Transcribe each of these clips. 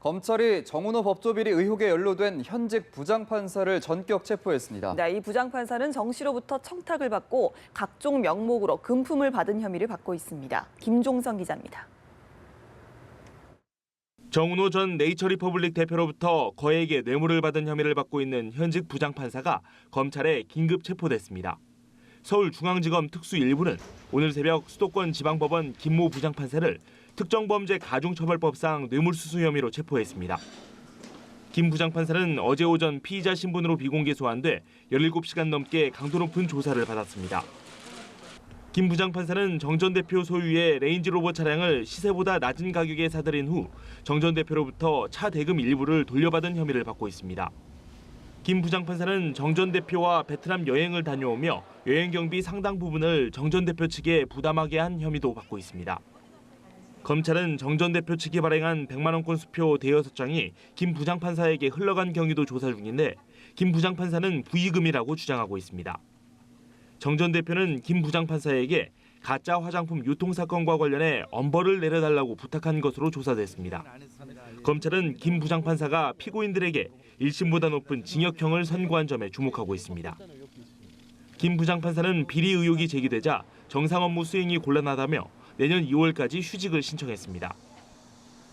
검찰이 정은호 법조비리 의혹에 연루된 현직 부장판사를 전격 체포했습니다. 네, 이 부장판사는 정 씨로부터 청탁을 받고 각종 명목으로 금품을 받은 혐의를 받고 있습니다. 김종성 기자입니다. 정은호 전 네이처리퍼블릭 대표로부터 거액의 뇌물을 받은 혐의를 받고 있는 현직 부장판사가 검찰에 긴급 체포됐습니다. 서울중앙지검 특수 1부는 오늘 새벽 수도권 지방법원 김모 부장판사를 특정범죄 가중처벌법상 뇌물수수 혐의로 체포했습니다. 김 부장판사는 어제 오전 피의자 신분으로 비공개 소환돼 17시간 넘게 강도 높은 조사를 받았습니다. 김 부장판사는 정 전 대표 소유의 레인지로버 차량을 시세보다 낮은 가격에 사들인 후 정 전 대표로부터 차 대금 일부를 돌려받은 혐의를 받고 있습니다. 김 부장판사는 정 전 대표와 베트남 여행을 다녀오며 여행 경비 상당 부분을 정 전 대표 측에 부담하게 한 혐의도 받고 있습니다. 검찰은 정 전 대표 측이 발행한 100만 원권 수표 대여섯 장이 김 부장판사에게 흘러간 경위도 조사 중인데 김 부장판사는 부의금이라고 주장하고 있습니다. 정 전 대표는 김 부장판사에게 가짜 화장품 유통 사건과 관련해 엄벌을 내려달라고 부탁한 것으로 조사됐습니다. 검찰은 김 부장판사가 피고인들에게 1심보다 높은 징역형을 선고한 점에 주목하고 있습니다. 김 부장판사는 비리 의혹이 제기되자 정상 업무 수행이 곤란하다며 내년 2월까지 휴직을 신청했습니다.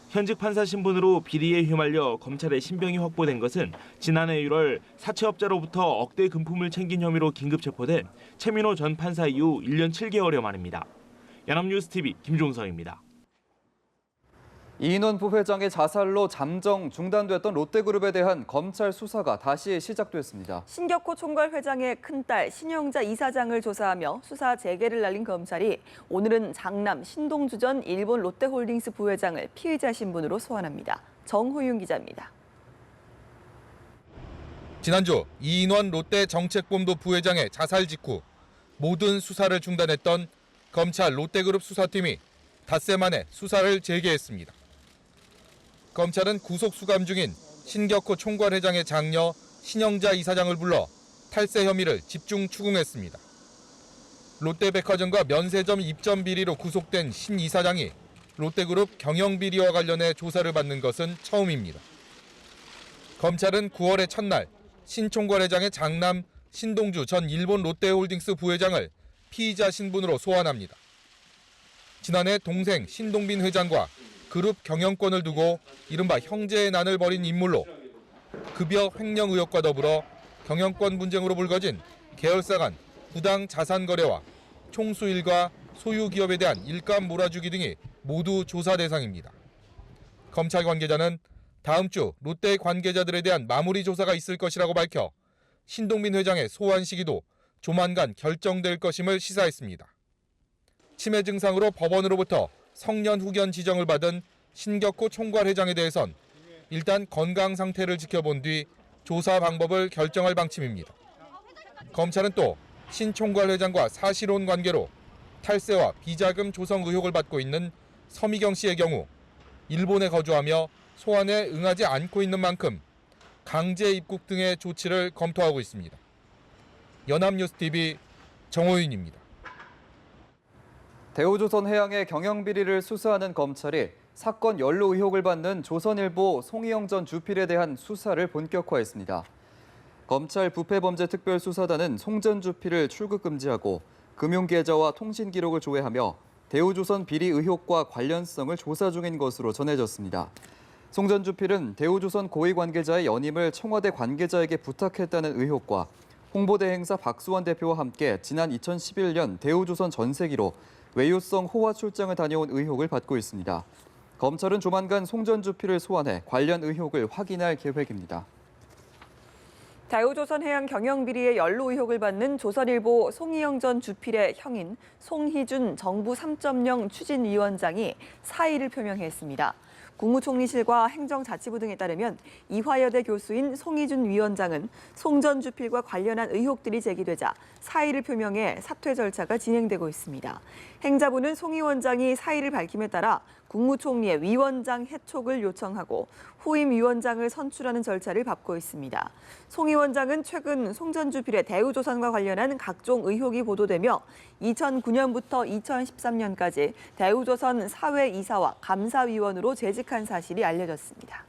현직 판사 신분으로 비리에 휘말려 검찰에 신병이 확보된 것은 지난해 1월 사채업자로부터 억대 금품을 챙긴 혐의로 긴급 체포된 최민호 전 판사 이후 1년 7개월여 만입니다. 연합뉴스TV 김종성입니다. 이인원 부회장의 자살로 잠정 중단됐던 롯데그룹에 대한 검찰 수사가 다시 시작됐습니다. 신격호 총괄 회장의 큰딸 신영자 이사장을 조사하며 수사 재개를 날린 검찰이 오늘은 장남 신동주 전 일본 롯데홀딩스 부회장을 피의자 신분으로 소환합니다. 정호윤 기자입니다. 지난주 이인원 롯데 정책본부 부회장의 자살 직후 모든 수사를 중단했던 검찰 롯데그룹 수사팀이 닷새 만에 수사를 재개했습니다. 검찰은 구속 수감 중인 신격호 총괄 회장의 장녀 신영자 이사장을 불러 탈세 혐의를 집중 추궁했습니다. 롯데백화점과 면세점 입점 비리로 구속된 신 이사장이 롯데그룹 경영 비리와 관련해 조사를 받는 것은 처음입니다. 검찰은 9월의 첫날 신 총괄 회장의 장남 신동주 전 일본 롯데홀딩스 부회장을 피의자 신분으로 소환합니다. 지난해 동생 신동빈 회장과 그룹 경영권을 두고 이른바 형제의 난을 벌인 인물로 급여 횡령 의혹과 더불어 경영권 분쟁으로 불거진 계열사 간 부당 자산 거래와 총수일과 소유 기업에 대한 일감 몰아주기 등이 모두 조사 대상입니다. 검찰 관계자는 다음 주 롯데 관계자들에 대한 마무리 조사가 있을 것이라고 밝혀 신동빈 회장의 소환 시기도 조만간 결정될 것임을 시사했습니다. 치매 증상으로 법원으로부터 성년 후견 지정을 받은 신격호 총괄 회장에 대해선 일단 건강 상태를 지켜본 뒤 조사 방법을 결정할 방침입니다. 검찰은 또 신 총괄 회장과 사실혼 관계로 탈세와 비자금 조성 의혹을 받고 있는 서미경 씨의 경우 일본에 거주하며 소환에 응하지 않고 있는 만큼 강제 입국 등의 조치를 검토하고 있습니다. 연합뉴스TV 정호윤입니다. 대우조선해양의 경영비리를 수사하는 검찰이 사건 연루 의혹을 받는 조선일보 송희영 전 주필에 대한 수사를 본격화했습니다. 검찰 부패범죄특별수사단은 송 전 주필을 출국 금지하고 금융계좌와 통신기록을 조회하며 대우조선 비리 의혹과 관련성을 조사 중인 것으로 전해졌습니다. 송 전 주필은 대우조선 고위 관계자의 연임을 청와대 관계자에게 부탁했다는 의혹과 홍보대 행사 박수원 대표와 함께 지난 2011년 대우조선 전세기로 외유성 호화 출장을 다녀온 의혹을 받고 있습니다. 검찰은 조만간 송 전 주필을 소환해 관련 의혹을 확인할 계획입니다. 대우조선해양 경영비리의 연루 의혹을 받는 조선일보 송희영 전 주필의 형인 송희준 정부 3.0 추진위원장이 사의를 표명했습니다. 국무총리실과 행정자치부 등에 따르면 이화여대 교수인 송희준 위원장은 송 전 주필과 관련한 의혹들이 제기되자 사의를 표명해 사퇴 절차가 진행되고 있습니다. 행자부는 송 위원장이 사의를 밝힘에 따라 국무총리의 위원장 해촉을 요청하고 후임 위원장을 선출하는 절차를 밟고 있습니다. 송 위원장은 최근 송 전 주필의 대우조선과 관련한 각종 의혹이 보도되며 2009년부터 2013년까지 대우조선 사회이사와 감사위원으로 재직한 사실이 알려졌습니다.